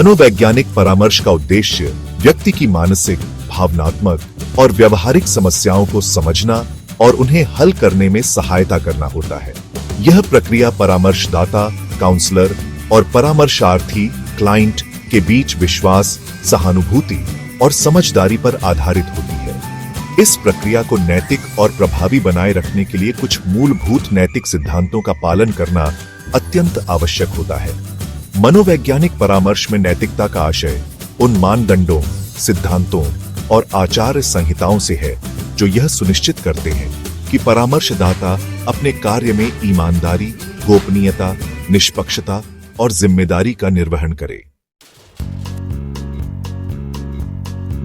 मनोवैज्ञानिक परामर्श का उद्देश्य व्यक्ति की मानसिक, भावनात्मक और व्यवहारिक समस्याओं को समझना और उन्हें हल करने में सहायता करना होता है। यह प्रक्रिया परामर्शदाता, काउंसलर और परामर्शार्थी क्लाइंट के बीच विश्वास, सहानुभूति और समझदारी पर आधारित होती है। इस प्रक्रिया को नैतिक और प्रभावी बनाए रखने के लिए कुछ मूलभूत नैतिक सिद्धांतों का पालन करना अत्यंत आवश्यक होता है। मनोवैज्ञानिक परामर्श में नैतिकता का आशय उन मानदंडों, सिद्धांतों और आचार संहिताओं से है जो यह सुनिश्चित करते हैं कि परामर्शदाता अपने कार्य में ईमानदारी, गोपनीयता, निष्पक्षता और जिम्मेदारी का निर्वहन करे।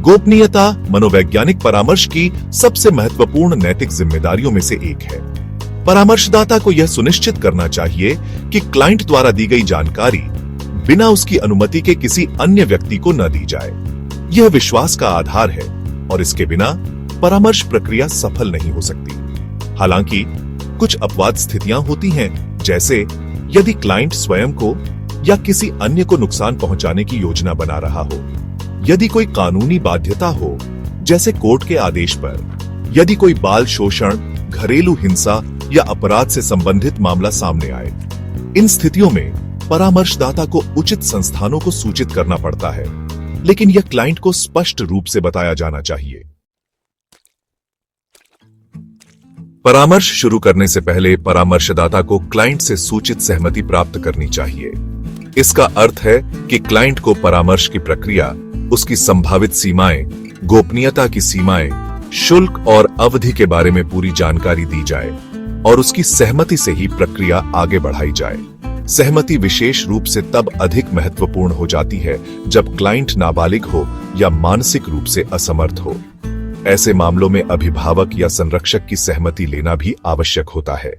गोपनीयता मनोवैज्ञानिक परामर्श की सबसे महत्वपूर्ण नैतिक जिम्मेदारियों में से एक है। परामर्शदाता को यह सुनिश्चित करना चाहिए कि क्लाइंट द्वारा दी गई जानकारी बिना उसकी अनुमति के किसी अन्य व्यक्ति को न दी जाए। यह विश्वास का आधार है और इसके बिना परामर्श प्रक्रिया सफल नहीं हो सकती। हालांकि कुछ अपवाद स्थितियां होती हैं, जैसे यदि क्लाइंट स्वयं को या किसी अन्य को नुकसान पहुंचाने की योजना बना रहा हो, यदि कोई कानूनी बाध्यता हो जैसे कोर्ट के आदेश पर, यदि कोई बाल शोषण, घरेलू हिंसा या अपराध से संबंधित मामला सामने आए। इन स्थितियों में परामर्शदाता को उचित संस्थानों को सूचित करना पड़ता है, लेकिन यह क्लाइंट को स्पष्ट रूप से बताया जाना चाहिए। परामर्श शुरू करने से पहले परामर्शदाता को क्लाइंट से सूचित सहमति प्राप्त करनी चाहिए। इसका अर्थ है कि क्लाइंट को परामर्श की प्रक्रिया, उसकी संभावित सीमाएं, गोपनीयता की सीमाएं, शुल्क और अवधि के बारे में पूरी जानकारी दी जाए और उसकी सहमति से ही प्रक्रिया आगे बढ़ाई जाए। सहमति विशेष रूप से तब अधिक महत्वपूर्ण हो जाती है जब क्लाइंट नाबालिग हो या मानसिक रूप से असमर्थ हो। ऐसे मामलों में अभिभावक या संरक्षक की सहमति लेना भी आवश्यक होता है।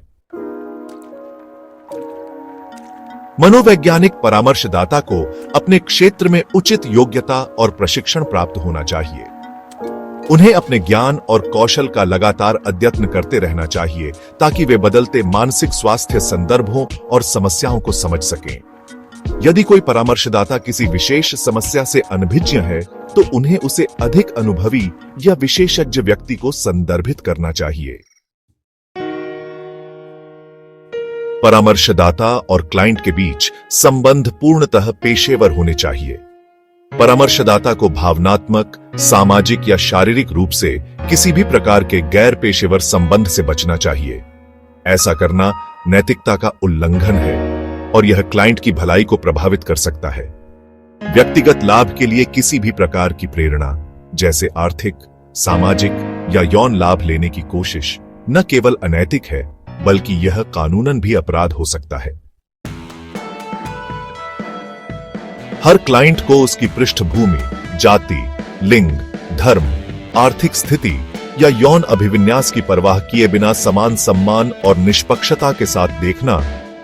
मनोवैज्ञानिक परामर्शदाता को अपने क्षेत्र में उचित योग्यता और प्रशिक्षण प्राप्त होना चाहिए। उन्हें अपने ज्ञान और कौशल का लगातार अद्यतन करते रहना चाहिए ताकि वे बदलते मानसिक स्वास्थ्य संदर्भों और समस्याओं को समझ सकें। यदि कोई परामर्शदाता किसी विशेष समस्या से अनभिज्ञ है, तो उन्हें उसे अधिक अनुभवी या विशेषज्ञ व्यक्ति को संदर्भित करना चाहिए। परामर्शदाता और क्लाइंट के बीच संबंध पूर्णतः पेशेवर होने चाहिए। परामर्शदाता को भावनात्मक, सामाजिक या शारीरिक रूप से किसी भी प्रकार के गैर पेशेवर संबंध से बचना चाहिए। ऐसा करना नैतिकता का उल्लंघन है और यह क्लाइंट की भलाई को प्रभावित कर सकता है। व्यक्तिगत लाभ के लिए किसी भी प्रकार की प्रेरणा, जैसे आर्थिक, सामाजिक या यौन लाभ लेने की कोशिश न केवल अनैतिक है, बल्कि यह कानूनन भी अपराध हो सकता है। हर क्लाइंट को उसकी पृष्ठभूमि, जाति, लिंग, धर्म, आर्थिक स्थिति या यौन अभिविन्यास की परवाह किए बिना समान सम्मान और निष्पक्षता के साथ देखना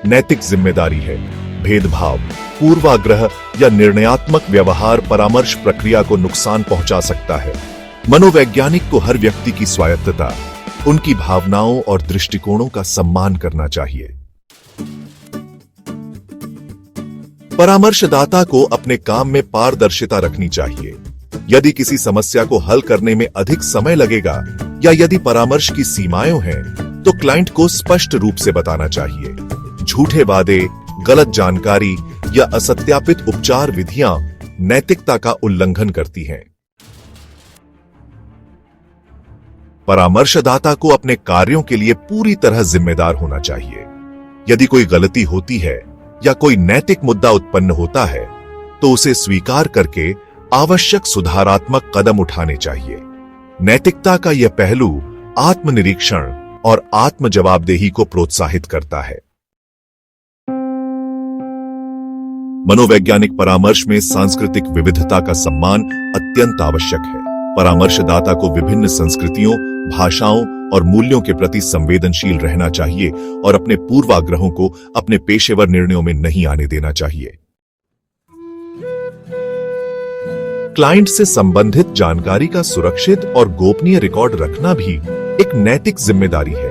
नैतिक जिम्मेदारी है। भेदभाव, पूर्वाग्रह या निर्णयात्मक व्यवहार परामर्श प्रक्रिया को नुकसान पहुंचा सकता है। मनोवैज्ञानिक को हर व्यक्ति की स्वायत्तता, उनकी भावनाओं और दृष्टिकोणों का सम्मान करना चाहिए। परामर्शदाता को अपने काम में पारदर्शिता रखनी चाहिए। यदि किसी समस्या को हल करने में अधिक समय लगेगा या यदि परामर्श की सीमाएं हैं, तो क्लाइंट को स्पष्ट रूप से बताना चाहिए। झूठे वादे, गलत जानकारी या असत्यापित उपचार विधियां नैतिकता का उल्लंघन करती हैं। परामर्शदाता को अपने कार्यों के लिए पूरी तरह जिम्मेदार होना चाहिए। यदि कोई गलती होती है या कोई नैतिक मुद्दा उत्पन्न होता है, तो उसे स्वीकार करके आवश्यक सुधारात्मक कदम उठाने चाहिए। नैतिकता का यह पहलू आत्मनिरीक्षण और आत्म जवाबदेही को प्रोत्साहित करता है। मनोवैज्ञानिक परामर्श में सांस्कृतिक विविधता का सम्मान अत्यंत आवश्यक है। परामर्शदाता को विभिन्न संस्कृतियों, भाषाओं और मूल्यों के प्रति संवेदनशील रहना चाहिए और अपने पूर्वाग्रहों को अपने पेशेवर निर्णयों में नहीं आने देना चाहिए। क्लाइंट से संबंधित जानकारी का सुरक्षित और गोपनीय रिकॉर्ड रखना भी एक नैतिक जिम्मेदारी है।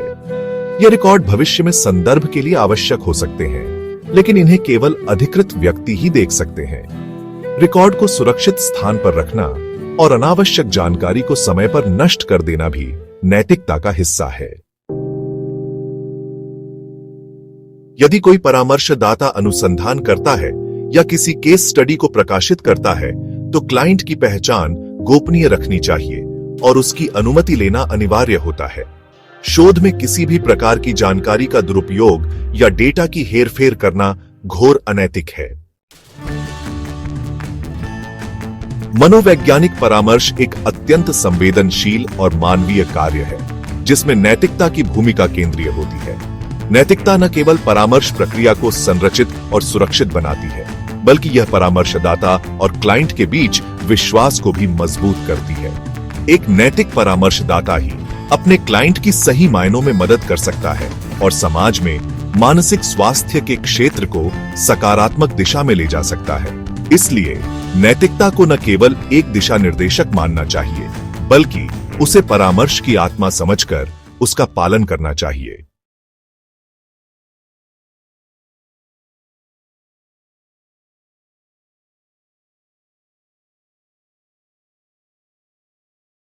ये रिकॉर्ड भविष्य में संदर्भ के लिए आवश्यक हो सकते हैं, लेकिन इन्हें केवल अधिकृत व्यक्ति ही देख सकते हैं। रिकॉर्ड को सुरक्षित स्थान पर रखना और अनावश्यक जानकारी को समय पर नष्ट कर देना भी नैतिकता का हिस्सा है। यदि कोई परामर्शदाता अनुसंधान करता है या किसी केस स्टडी को प्रकाशित करता है, तो क्लाइंट की पहचान गोपनीय रखनी चाहिए और उसकी अनुमति लेना अनिवार्य होता है। शोध में किसी भी प्रकार की जानकारी का दुरुपयोग या डेटा की हेरफेर करना घोर अनैतिक है। मनोवैज्ञानिक परामर्श एक अत्यंत संवेदनशील और मानवीय कार्य है, जिसमें नैतिकता की भूमिका केंद्रीय होती है। नैतिकता न केवल परामर्श प्रक्रिया को संरचित और सुरक्षित बनाती है, बल्कि यह परामर्शदाता और क्लाइंट के बीच विश्वास को भी मजबूत करती है। एक नैतिक परामर्शदाता ही अपने क्लाइंट की सही मायनों में मदद कर सकता है और समाज में मानसिक स्वास्थ्य के क्षेत्र को सकारात्मक दिशा में ले जा सकता है। इसलिए नैतिकता को न केवल एक दिशा निर्देशक मानना चाहिए, बल्कि उसे परामर्श की आत्मा समझकर उसका पालन करना चाहिए।